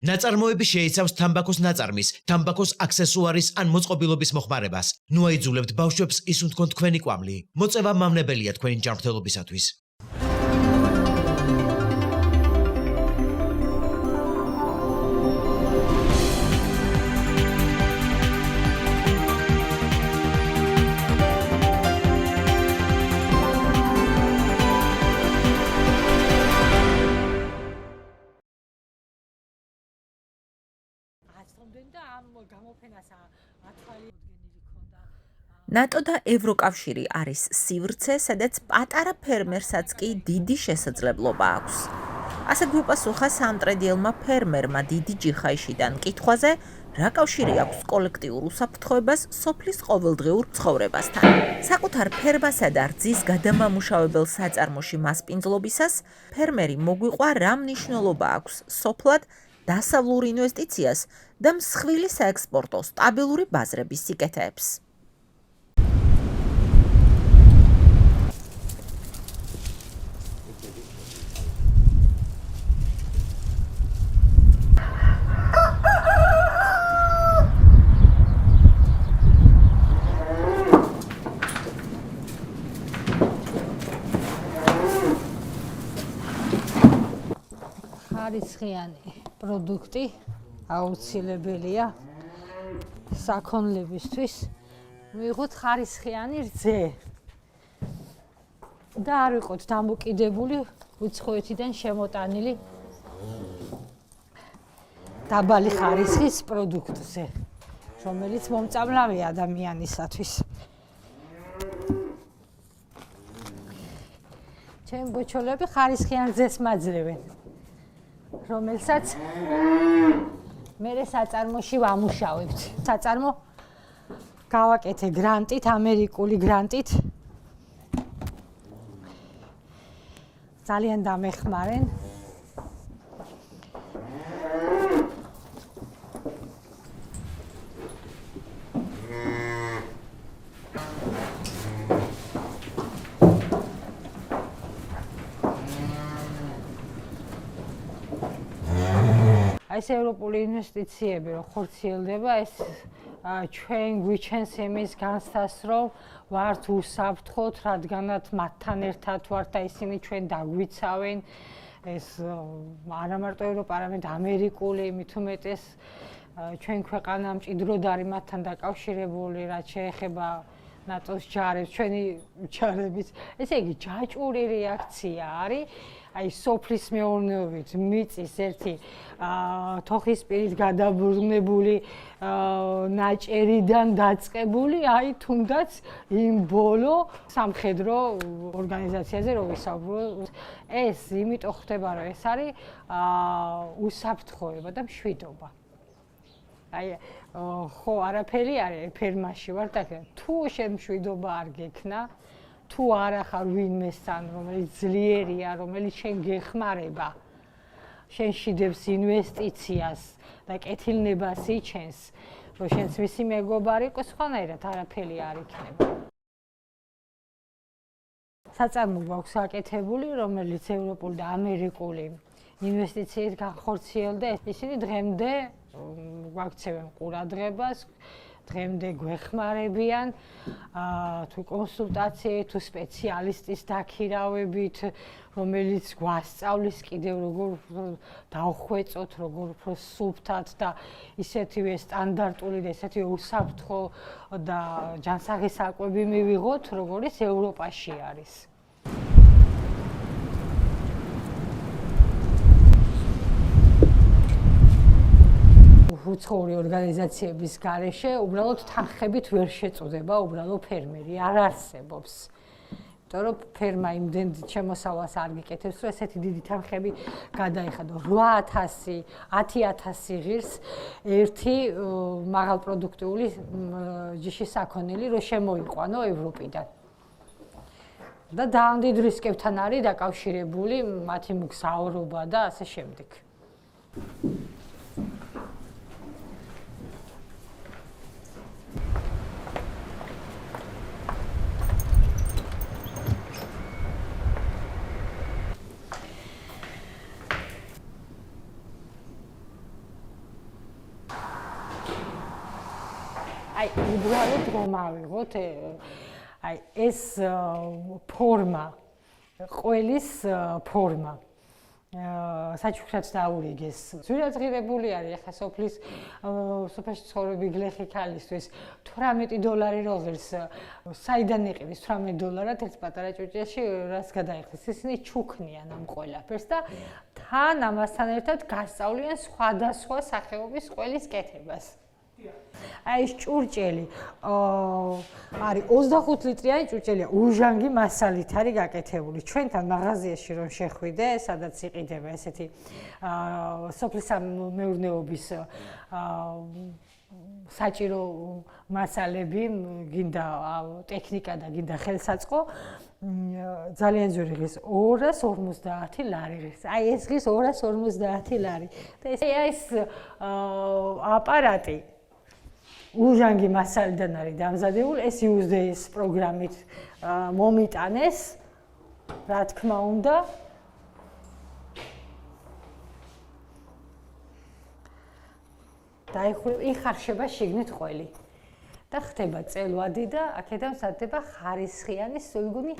ნაწარმოები შეიცავს თამბაქოს ნაწარმის, თამბაქოს აქსესუარის ან მოწყობილობის მოხმარებას. ნუ აიძულებთ ბავშვებს ისუნ თქვენ თქვენი კვამლი. მოწევა მამნებელია თქვენი ჯანმრთელობისათვის. ნატო და ევროკავშირი არის სივრცე, სადაც პატარა ფერმერსაც კი დიდი შესაძლებლობა აქვს. ასე გვიპასუხა სამტრედიელმა ფერმერმა დიდი ჯიხაიშიდან კითხვაზე, რა კავშირი აქვს კოლექტიურ უსაფრთხოებას სოფლის ყოველდღიურ ცხოვრებასთან. საკუთარ ფერმასა და რძის გადამამუშავებელ საწარმოში მასპინძლობისას, ფერმერი მოგვიყვა რა მნიშვნელობა აქვს სოფლად დასავლურ ინვესტიციას და მსხვილი საექსპორტო სტაბილური ბაზრების სიკეთეებს. ხარისხიანი პროდუქტი აუცილებელია საქონლებისთვის. მივიღოთ ხარისხიანი რძე და არ ვიყოთ დამოკიდებული უცხოეთიდან შემოტანილი დაბალი ხარისხის პროდუქტზე, რომელიც მომწამლავია ადამიანისათვის. ჩემი ბოჩოლები ხარისხიან რძეს მაძლევენ, რომელსაც მე საწარმოში ვამუშავებთ. საწარმო გავაკეთე გრანტით, ამერიკული გრანტით. ძალიან დამეხმარენ. ეს ევროპული ინვესტიციები რო ხორციელდება, ეს ჩვენ გვიჩენს იმის განსას, რომ ვართ უსაფრთხოთ, რადგანაც მათთან ერთად ვართ და ისინი ჩვენ დაგვიცავენ. ეს არა მარტო ევროპა, არამედ ამერიკული, მით უმეტეს ჩვენ ქვეყანა მჭიდროდ არის მათთან დაკავშირებული, რაც შეეხება ნატოს ჯარებს, ჩვენი ჯარების, ესე იგი ჯაჭვური რეაქცია არის. აი სოფლის მეურნეობით მიწის ერთი თოხის პირით გადაბრუნებული ნაჭერიდან დაწყებული, აი თუნდაც იმ ბოლო სამხედრო ორგანიზაციაზე რო ვისაუბროთ, ეს იმიტომ ხდება, რომ ეს არის უსაფრთხოება და მშვიდობა. აი ხო არაფერი არის ფერმაში ვარ და თუ შენ მშვიდობა არ გექნა, თუ არ ახარ ვინმესთან, რომელიც ძლიერია, რომელიც შენ გეხმარება, შენ შიდებს ინვესტიციას და კეთილნებას იჩენს, რომ შენც მისი მეგობარი იყოს, სხვანაირად არაფერი არ იქნება. საწარმო გვაქვს გაკეთებული, რომელიც ევროპული და ამერიკული ინვესტიციით განხორციელდა. ისინი დღემდე გვაქცევენ ყურადღებას, დღემდე გვეხმარებიან თუ კონსულტაციით, თუ სპეციალისტის დაქირავებით, რომელიც გვასწავლის კიდევ როგორ დავხვეწოთ, როგორ უფრო სუფთად და ისეთივე სტანდარტული და ისეთივე უსაფრთხო და ჯანსაღი საკვები მივიღოთ, როგორც ევროპაში არის. უცხოური ორგანიზაციების გარეშე უბრალოდ თანხებით ვერ შეწუდება უბრალო ფერმერი, არ არსებობს. იმიტომ რომ ფერმა იმდენ შემოსავალს არ გიკეთებს, რომ ესეთი დიდი თანხები გადაიხადო. 8,000, 10,000 ღირს ერთი მაღალპროდუქტიული ჯიშის საქონელი რო შემოიყვანო ევროპიდან. და ძალიან დიდ რისკებთან არის დაკავშირებული მათი მგზავრობა და ასე შემდეგ. აი უბრალოდ რომ ავიღოთ აი ეს ფორმა ყველის ფორმა საჩუქრად დაურიგეს. ზურაძღირებული არის ახლა სოფელში ცხოვრები გლეხი ქალისთვის $18 როლერს საიდან იყიდეს $18 ერთ პატარა ჭუჭეში რას გადაიხდეს. ისინი ჩუქნიან ამ ყველაფერს და თან ამასთან ერთად გასწავლიან სხვადასხვა სახეობის ყველის კეთებას. აი ეს ჭურჭელი არის 25 ლიტრიანი ჭურჭელია, უჟანგი მასალით არის გაკეთებული. ჩვენთან მაღაზიაში რომ შეხვიდე, სადაც იყიდება ესეთი სოფლის მეურნეობის საჭირო მასალები, გინდა ტექნიკა და გინდა ხელსაწყო, ძალიან ძვირი ღირს 250 ლარი ღირს. აი ეს ღირს 250 ლარი. და ეს აპარატი უჟანგი მასალიდან არის დამზადებული, ეს USDA-ის პროგრამით მომიტანეს, რა თქმა უნდა. და იხარშება შიგნით ყველი. და ხდება წელვადი და აქედან მზადდება ხარისხიანი სულგუნი.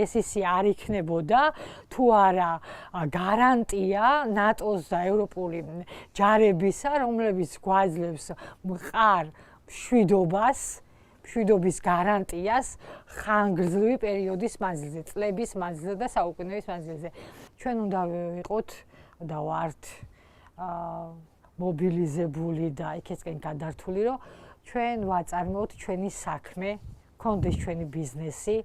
ეს ისი არ იქნებოდა თუ არა გარანტია ნატოს და ევროპული ჯარებისა, რომლებიც გვაძლევს მყარ მშვიდობის გარანტიას ხანგრძლივი პერიოდის მანძილზე, წლების მანძილზე და საუკუნეების მანძილზე. ჩვენ უნდა ვიყოთ და ვართ მობილიზებული და იქესკენ გადართული, რომ ჩვენ ვაწარმოოთ ჩვენი საქმე, გქონდეს ჩვენი ბიზნესი.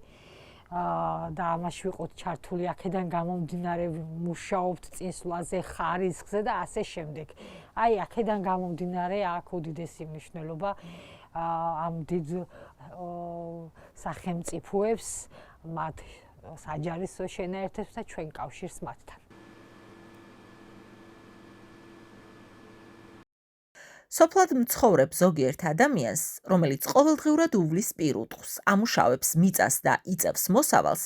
და ამაში ვიყოთ ჩართული, აქედან გამომდინარე მუშაობთ წინსვლაზე, ხარისხზე და ასე შემდეგ. აი, აქედან გამომდინარე აქვს უდიდესი მნიშვნელობა ამ დიდ სახელმწიფოებს, მათ საჯარისო შენაერთებს და ჩვენ კავშირს მათთან. სოფლად მცხოვრებ ზოგიერთ ადამიანს, რომელიც ყოველდღიურად უვლის პირუტყვს, ამუშავებს მიწას და იწევს მოსავალს,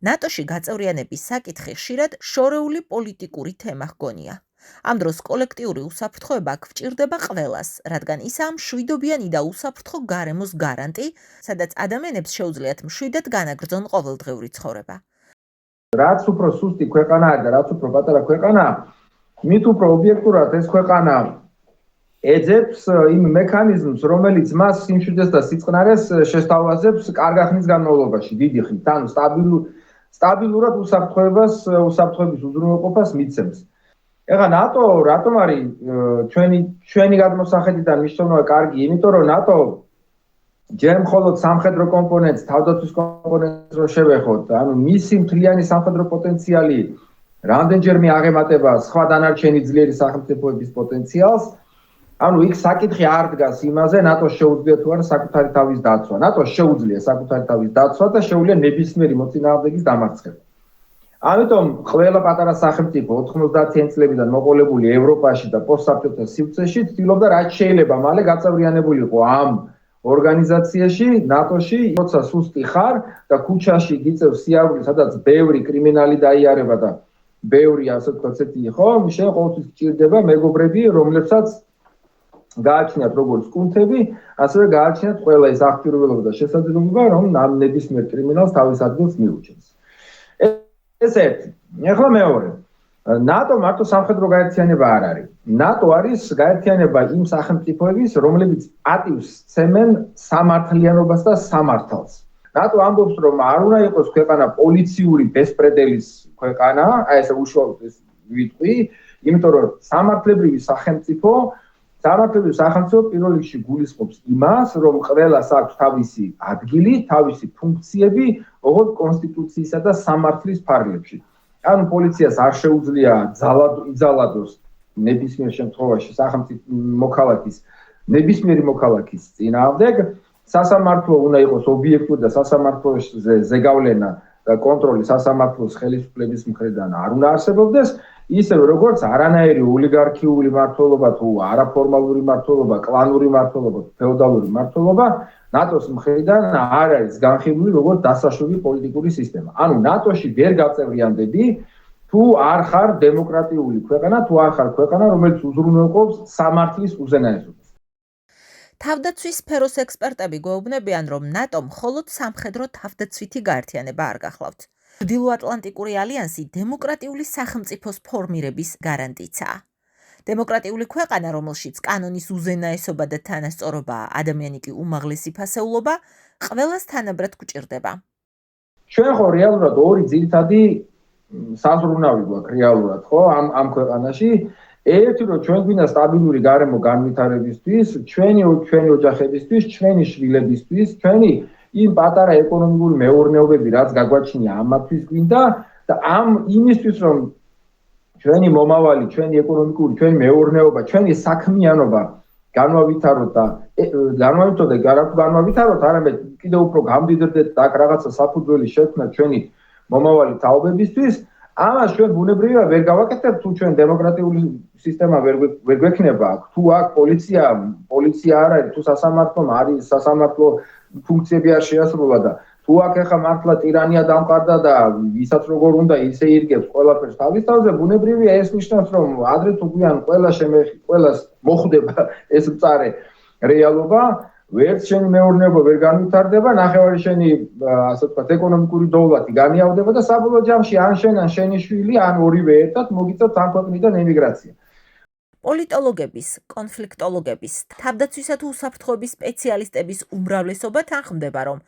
ნატოში გაწევრიანების საკითხი ხშირად შორეული პოლიტიკური თემა ჰგონია. ამ დროს კოლექტიური უსაფრთხოება გვჭირდება ყველას, რადგან ისაა მშვიდობიანი და უსაფრთხო გარემოს გარანტი, სადაც ადამიანებს შეუძლიათ მშვიდად განაგრძონ ყოველდღიური ცხოვრება. რაც უფრო სუსტი ქვეყანაა და რაც უფრო პატარა ქვეყანაა, მით უფრო ობიექტურად ეს ქვეყანა ეძებს იმ მექანიზმს, რომელიც მას სიმშვიდეს და სიწყნარეს შესთავაზებს კარგ ხნის განმავლობაში, დიდი ხნით, ანუ სტაბილურად უსაფრთხოების უზრუნველყოფას მიცემს. ეხლა ნატო რატომ არის ჩვენი გადმოსახედიდან მნიშვნელობა კარგი, იმიტომ რომ ნატო ჯერ მხოლოდ სამხედრო კომპონენტს, თავდაცვის კომპონენტს რო შევეხოთ, ანუ მისი მთლიანი სამხედრო პოტენციალი რამდენჯერმე აღემატება სხვა დანარჩენი ძლიერი სახელმწიფოების პოტენციალს. ანუ იქ საკითხი არ დგას იმაზე, ნატოს შეუძლია თუ არა საკუთარი თავის დაცვა. ნატოს შეუძლია საკუთარი თავის დაცვა და შეუძლია ნებისმიერი მოწინააღმდეგის დამარცხება. ამიტომ ყველა პატარა სახელმწიფო 90-იან წლებიდან მოყოლებული ევროპაში და პოსტსაბჭოთა სივრცეში ცდილობდა რაც შეიძლება მალე გაწევრიანებულიყო ამ ორგანიზაციაში, ნატოში, როცა სუსტი ხარ და ქუჩაში გიწევს სიარული, სადაც ბევრი კრიმინალი დაიარება და ბევრი ასე ვთქვათ, ხო, შენ ყოველთვის გჭირდება მეგობრები, რომლებსაც გააჩნიათ როგორც კუნთები, ასევე გააჩნიათ ყველა ეს აქტიურობა და შესაძლებლობა, რომ ამ ნებისმიერ კრიმინალს თავის ადგილს მიუჩენს. ეს ერთი. ახლა მეორე. ნატო მარტო სამხედრო გაერთიანება არ არის. ნატო არის გაერთიანება იმ სახელმწიფოების, რომლებიც პატივს სცემენ სამართლიანობას და სამართალს. ნატო ამბობს, რომ არ უნდა იყოს ქვეყანა პოლიციური ბესპრედელის ქვეყანა, აი ესე უშუალოდ ეს ვიტყვი, იმიტომ რომ სამართლებრივი სახელმწიფო პირველ რიგში გულისხმობს იმას, რომ ყველას აქვს თავისი ადგილი, თავისი ფუნქციები, როგორც კონსტიტუციისა და სამართლის ფარგლებში. ანუ პოლიციას არ შეუძლია იძალადოს ნებისმიერ შემთხვევაში სახელმწიფო მოქალაქის ნებისმიერი მოქალაქის წინააღმდეგ სასამართლო უნდა იყოს ობიექტური და სასამართლოზე ზეგავლენა და კონტროლი სასამართლოს ხელისუფლების მხრიდან არ უნდა არსებობდეს ისევე როგორც არანაირი ოლიგარქიული მმართველობა თუ არაფორმალური მმართველობა, კლანური მმართველობა, ფეოდალური მმართველობა ნატოს მხრიდან არ არის განხილული როგორც დასაშვები პოლიტიკური სისტემა. ანუ ნატოში ვერ გაწევრიანდები თუ არ ხარ დემოკრატიული ქვეყანა, თუ არ ხარ ქვეყანა, რომელიც უზრუნველყოფს სამართლის უზენაესობას. თავდაცვის სფეროს ექსპერტები გვეუბნებიან, რომ ნატომ მხოლოდ სამხედრო თავდაცვითი გაერთიანება არ გახლავთ. ჩრდილოატლანტიკური ალიანსი დემოკრატიული სახელმწიფოს ფორმირების გარანტიცაა. დემოკრატიული ქვეყანა, რომელშიც კანონის უზენაესობა და თანასწორობაა, ადამიანი კი უმაღლესი ფასეულობა, ყველას თანაბრად გვჭირდება. ჩვენ ხო რეალურად ორი ძირითადი საზრუნავი გვაქვს რეალურად, ხო, ამ ქვეყანაში. ერთი რომ ჩვენ გვინდა სტაბილური გარემო განვითარებისთვის, ჩვენი ოჯახებისთვის, ჩვენი შვილებისთვის, ჩვენი იმ პატარა ეკონომიკური მეურნეობები, რაც გაგვაჩნია, ამათთვის გვინდა და ამ იმისთვის რომ ჩვენი მომავალი, ჩვენი ეკონომიკური, ჩვენი მეურნეობა, ჩვენი საქმიანობა განვავითაროთ და განვავითაროთ, არამედ კიდევ უფრო გამდიდრდეთ და აქ რაღაცა საფუძველი შექმნა ჩვენი მომავალი თაობებისთვის. ამას ჩვენ ბუნებრივია ვერ გავაკეთებთ თუ ჩვენ დემოკრატიული სისტემა ვერ გვექნება, თუ აქ პოლიცია არ არის, თუ სასამართლომ არის, სასამართლო ფუნქციები არ შეასრულა და თუ აქ ახლა მართლა ტირანია დამყარდა და ვისაც როგორ უნდა ისე ირგებს ყველაფერს თავის თავზე, ბუნებრივია ეს ნიშნავს რომ ადრე თუ გვიან ყველას მოხვდება ეს მწარე რეალობა. ვერც შენი მეურნეობა ვერ განვითარდება, ნახევარი შენი ასე ვთქვათ ეკონომიკური დოვლათი განიავდება და საბოლოო ჯამში ან შენ ან შენი შვილი ან ორივე ერთად მოგიწევთ ამ ქვეყნიდან ემიგრაცია. პოლიტოლოგების, კონფლიქტოლოგების, თავდაცვისა თუ უსაფრთხოების სპეციალისტების უმრავლესობა თანხმდება, რომ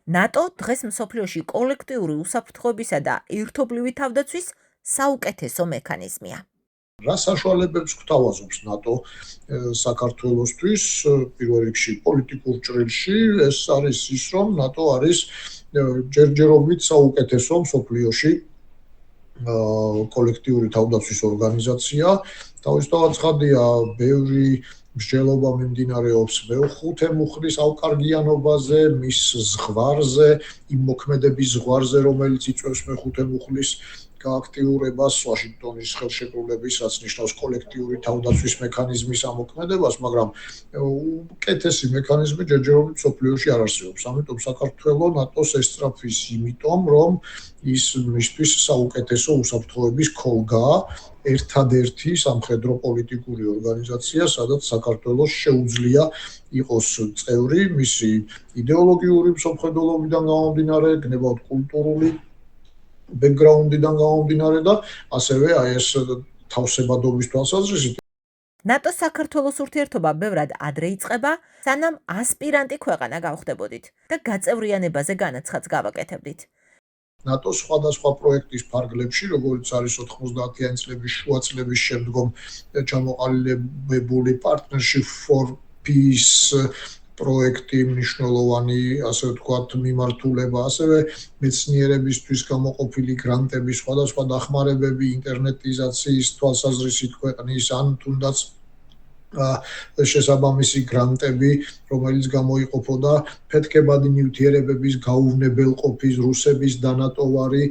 ნატო დღეს მსოფლიოში კოლექტიური უსაფრთხოებისა და ერთობლივი თავდაცვის საუკეთესო მექანიზმია. რა საშუალებებს გვთავაზობს ნატო საქართველოსთვის პირველ რიგში პოლიტიკურ ჭრილში ეს არის ის რომ ნატო არის ჯერჯერობით საუკეთესო მსოფლიოში კოლექტიური თავდაცვის ორგანიზაცია თავისთავად ცხადია ბევრი მსჯელობა მიმდინარეობს მეოთხე მუხლის ავკარგიანობაზე მის ზღვარზე იმ მოქმედების ზღვარზე რომელიც იწვევს მეხუთე მუხლის გააქტიურებას ვაშინგტონის ხელშეკრულების რაც ნიშნავს კოლექტიური თავდაცვის მექანიზმის ამოქმედებას, მაგრამ უკეთესი მექანიზმი ჯერჯერობით მსოფლიოში არ არსებობს. ამიტომ საქართველოს ნატოს ესწრაფვის იმიტომ, რომ ის მისთვის საუკეთესო უსაფრთხოების ქოლგაა, ერთადერთი სამხედრო პოლიტიკური ორგანიზაცია, სადაც საქართველოს შეუძლია იყოს წევრი მისი იდეოლოგიური მსოფლმხედველობიდან გამომდინარე, გნებავთ კულტურული ბექგრაუნდიდან გამომდინარე და ასევე აი ეს თავსებადობის თვალსაზრისით ნატოს საქართველოს ურთიერთობა ბევრად ადრე იწყება, სანამ ასპირანტი ქვეყანა გავხდებოდით და გაწევრიანებაზე განაცხადს გავაკეთებდით. ნატოს სხვადასხვა პროექტის ფარგლებში, როგორც არის 90-იანი წლების შუა წლების შემდგომ ჩამოყალიბებული Partnership for Peace პროექტი მნიშვნელოვანი, ასე ვთქვათ, მიმართულება, ასევე მეცნიერებისთვის გამოყოფილი გრანტები, სხვადასხვა დახმარებები ინტერნეტიზაციის თვალსაზრისით ქვეყნის, ან თუნდაც შესაბამისი გრანტები, რომელიც გამოიყოფოდა ფეთქებადი ნივთიერებების გაუვნებელყოფის, რუსების დანატოვარი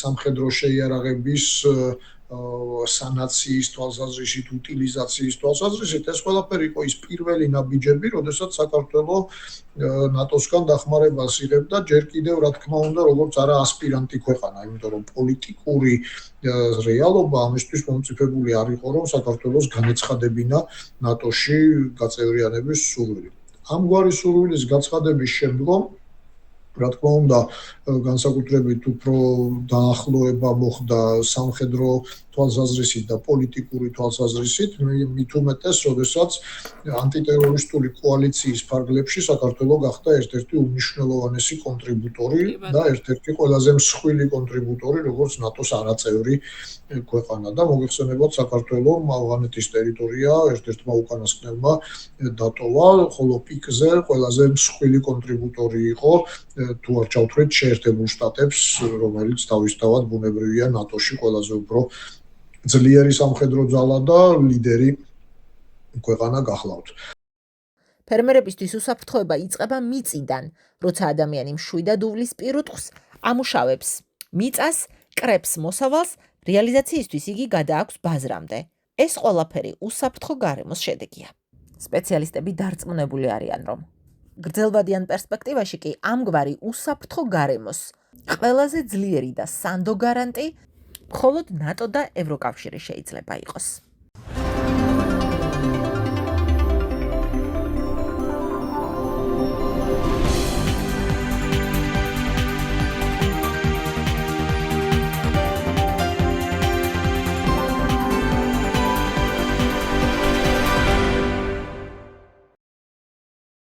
სამხედრო შეიარაღების სანაციის თვალსაზრისით, უტილიზაციის თვალსაზრისით, ეს ყველაფერი იყო ის პირველი ნაბიჯები, როდესაც საქართველოს ნატოსგან დახმარებას იღებდა, ჯერ კიდევ რა თქმა უნდა, როგორც არა ასპირანტი ქვეყანა, იმიტომ რომ პოლიტიკური რეალობა ამისთვის მომწიფებული არ იყო, რომ საქართველოს განეცხადებინა ნატოში გაწევრიანების სურვილი. ამგვარი სურვილის გაცხადების შემდგომ რა თქმა უნდა, განსაკუთრებით უფრო დაახლოება მოხდა სამხედრო თვალსაზრისით და პოლიტიკური თვალსაზრისით, მით უმეტეს, როდესაც ანტიტერორისტული კოალიციის ფარგლებში საქართველოს გახდა ერთ-ერთი უმნიშვნელოვანესი კონტრიბუტორი და ერთ-ერთი ყველაზე მსხვილი კონტრიბუტორი, როგორც ნატოს არაწევრი ქვეყანა და მოგეხსენებათ, საქართველოს ავღანეთის ტერიტორია ერთ-ერთმა უკანასკნელმა დატოვა, ხოლო პიკზე ყველაზე მსხვილი კონტრიბუტორი იყო თუ არ ჩავთვლით შეერთებულ შტატებს, რომელიც თავისთავად ბუნებრივია ნატოში ყველაზე უფრო ძლიერი სამხედრო ძალა და ლიდერი ქვეყანა გახლავთ. ფერმერებისთვის უსაფრთხოება იწყება მიწიდან, როცა ადამიანი მშვიდად უვლის პირუტყვს, ამუშავებს მიწას, კრებს მოსავალს, რეალიზაციისთვის იგი გადააქვს ბაზრამდე. ეს ყველაფერი უსაფრთხო გარემოს შედეგია. სპეციალისტები დარწმუნებული არიან, რომ გრძელვადიან პერსპექტივაში კი ამგვარი უსაფრთხო გარემოს ყველაზე ძლიერი და სანდო გარანტი მხოლოდ ნატო და ევროკავშირი შეიძლება იყოს.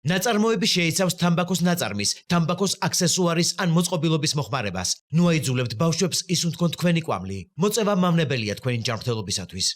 ნაწარმოები შეიცავს თამბაქოს ნაწარმის, თამბაქოს აქსესუარის ან მოწყობილობის მოხმარებას. ნუ აიძულებთ ბავშვებს ისუნთქონ თქვენი კვამლი. მოწევა მავნებელია თქვენი ჯანმრთელობისათვის.